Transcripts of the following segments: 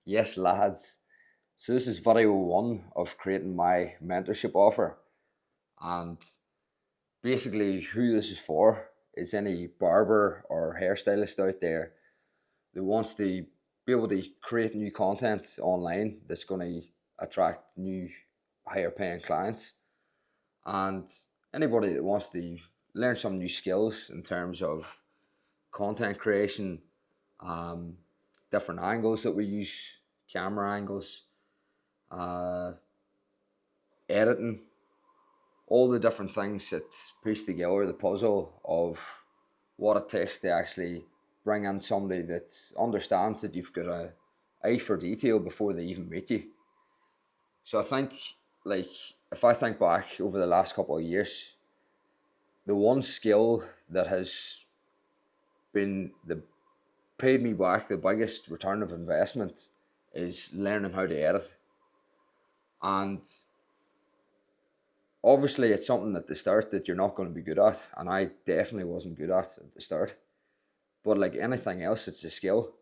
Yes, lads. So this is video one of creating my mentorship offer. And basically who this is for is any barber or hairstylist out there that wants to be able to create new content online that's going to attract new higher paying clients. And anybody that wants to learn some new skills in terms of content creation, um, different angles that we use, camera angles, uh, editing, all the different things that piece together the puzzle of what it takes to actually bring in somebody that understands that you've got a eye for detail before they even meet you. So I think, like, if I think back over the last couple of years, the one skill that has been the paid me back the biggest return of investment is learning how to edit. And obviously it's something at the start that you're not going to be good at, and I definitely wasn't good at the start. But like anything else, it's a skill,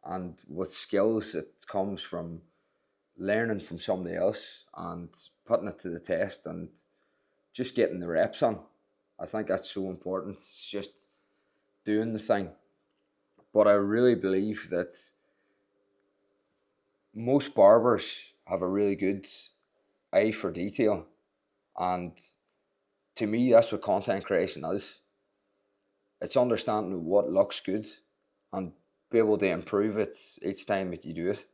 and with skills it comes from learning from somebody else and putting it to the test and just getting the reps on. I think that's so important. It's just doing the thing. But I really believe that most barbers have a really good eye for detail, and to me that's what content creation is. It's understanding what looks good and be able to improve it each time that you do it.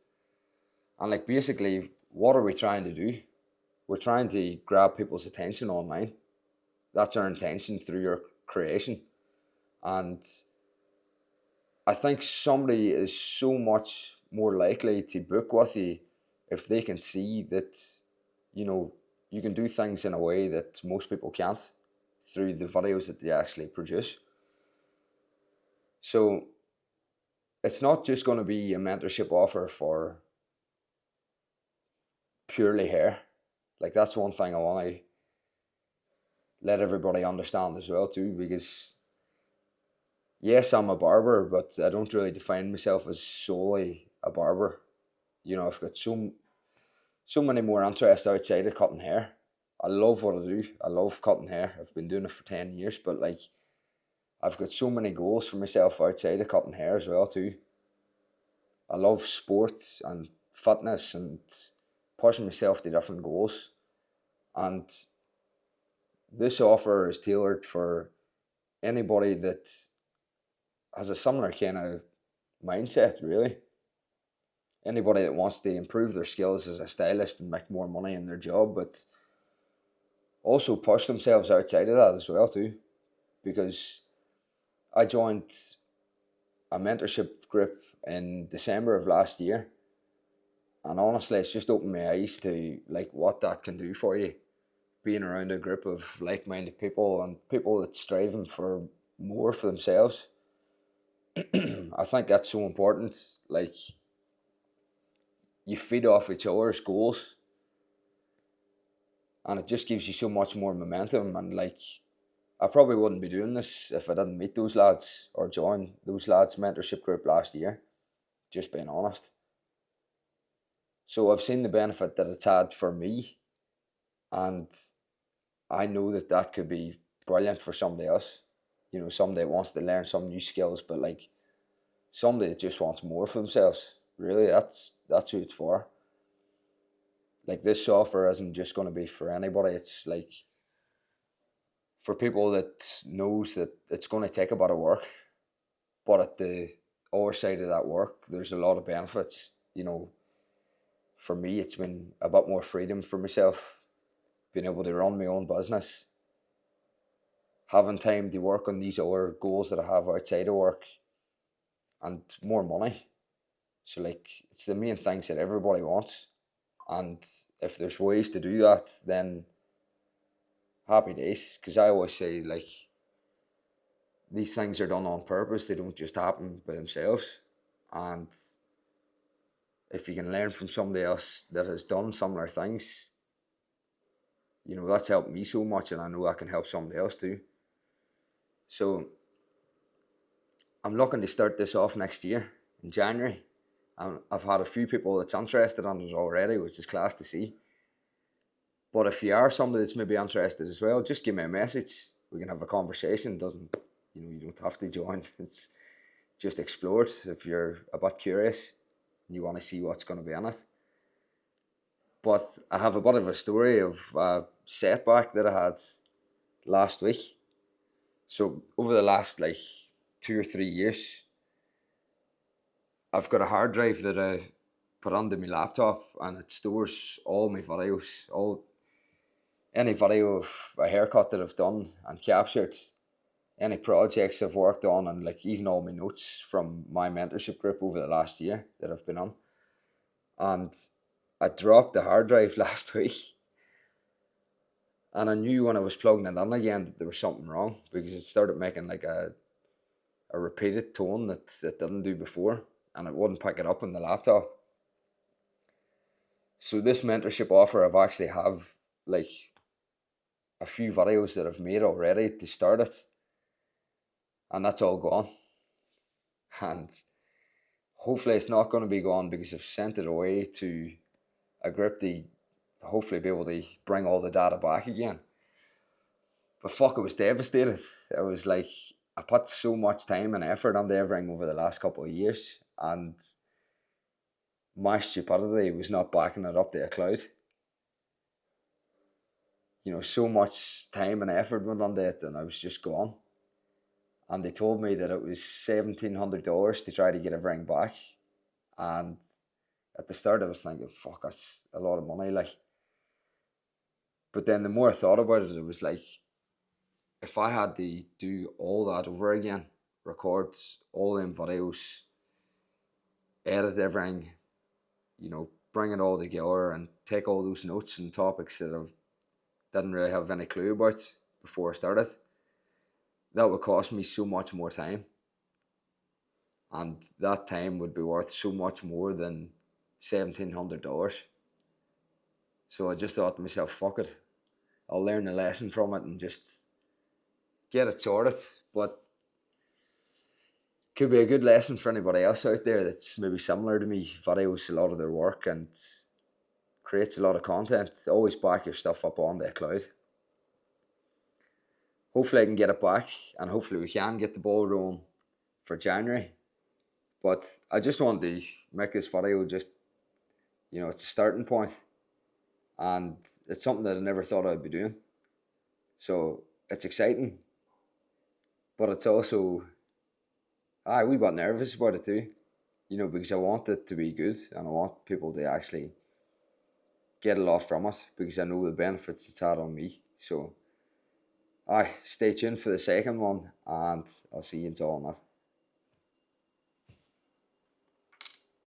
And like basically, what are we trying to do? We're trying to grab people's attention online. That's our intention through your creation. And I think somebody is so much more likely to book with you if they can see that, you know, you can do things in a way that most people can't through the videos that they actually produce. So it's not just going to be a mentorship offer for purely hair. Like that's one thing I want to let everybody understand as well too, because yes, I'm a barber, but I don't really define myself as solely a barber. You know, I've got so many more interests outside of cutting hair. I love what I do. I love cutting hair. I've been doing it for 10 years, but like I've got so many goals for myself outside of cutting hair as well too. I love sports and fitness and pushing myself to different goals. And this offer is tailored for anybody that has a similar kind of mindset, really. Anybody that wants to improve their skills as a stylist and make more money in their job, but also push themselves outside of that as well too. Because I joined a mentorship group in December of last year, and honestly, it's just opened my eyes to like what that can do for you. Being around a group of like-minded people and people that's striving for more for themselves. I think that's so important. Like you feed off each other's goals, and it just gives you so much more momentum. And like I probably wouldn't be doing this if I didn't meet those lads or join those lads mentorship group last year, just being honest. So I've seen the benefit that it's had for me, and I know that that could be brilliant for somebody else. You know, somebody that wants to learn some new skills, but like somebody that just wants more for themselves. Really, that's who it's for. Like this software isn't just going to be for anybody. It's like for people that knows that it's going to take a bit of work, but at the other side of that work, there's a lot of benefits. You know, for me, it's been a bit more freedom for myself, being able to run my own business, having time to work on these other goals that I have outside of work, and more money. So like it's the main things that everybody wants. And if there's ways to do that, then happy days. Because I always say like these things are done on purpose. They don't just happen by themselves. And if you can learn from somebody else that has done similar things, you know, that's helped me so much, and I know I can help somebody else too. So I'm looking to start this off next year in January, And I've had a few people that's interested in it already, which is class to see. But if you are somebody that's maybe interested as well, just give me a message. We can have a conversation. It doesn't, you don't have to join. It's just explore it if you're a bit curious and you want to see what's going to be in it. But I have a bit of a story of a setback that I had last week. So over the last 2 or 3 years, I've got a hard drive that I put onto my laptop, and it stores all my videos, any video of a haircut that I've done and captured, any projects I've worked on, and even all my notes from my mentorship group over the last year that I've been on. And I dropped the hard drive last week, and I knew when I was plugging it in again that there was something wrong, because it started making a repeated tone that it didn't do before, and it wouldn't pick it up on the laptop. So this mentorship offer, I've actually have a few videos that I've made already to start it, and that's all gone. And hopefully it's not going to be gone, because I've sent it away to a group to hopefully be able to bring all the data back again. But fuck, I was devastated. It was I put so much time and effort into everything over the last couple of years, and my stupidity was not backing it up to a cloud. So much time and effort went into it, and I was just gone. And they told me that it was $1,700 to try to get everything back. And at the start I was thinking, fuck, that's a lot of money. But then the more I thought about it, it was if I had to do all that over again, record all them videos, edit everything, bring it all together and take all those notes and topics that I didn't really have any clue about before I started, that would cost me so much more time. And that time would be worth so much more than $1,700. So I just thought to myself, fuck it, I'll learn a lesson from it and just get it sorted. But could be a good lesson for anybody else out there that's maybe similar to me, videos a lot of their work and creates a lot of content. Always back your stuff up on the cloud. Hopefully I can get it back, and hopefully we can get the ball rolling for January. But I just wanted to make this video just, it's a starting point, and it's something that I never thought I'd be doing. So it's exciting, but it's also a wee bit nervous about it too, because I want it to be good, and I want people to actually get a lot from it, because I know the benefits it's had on me. So stay tuned for the second one, and I'll see you all on that.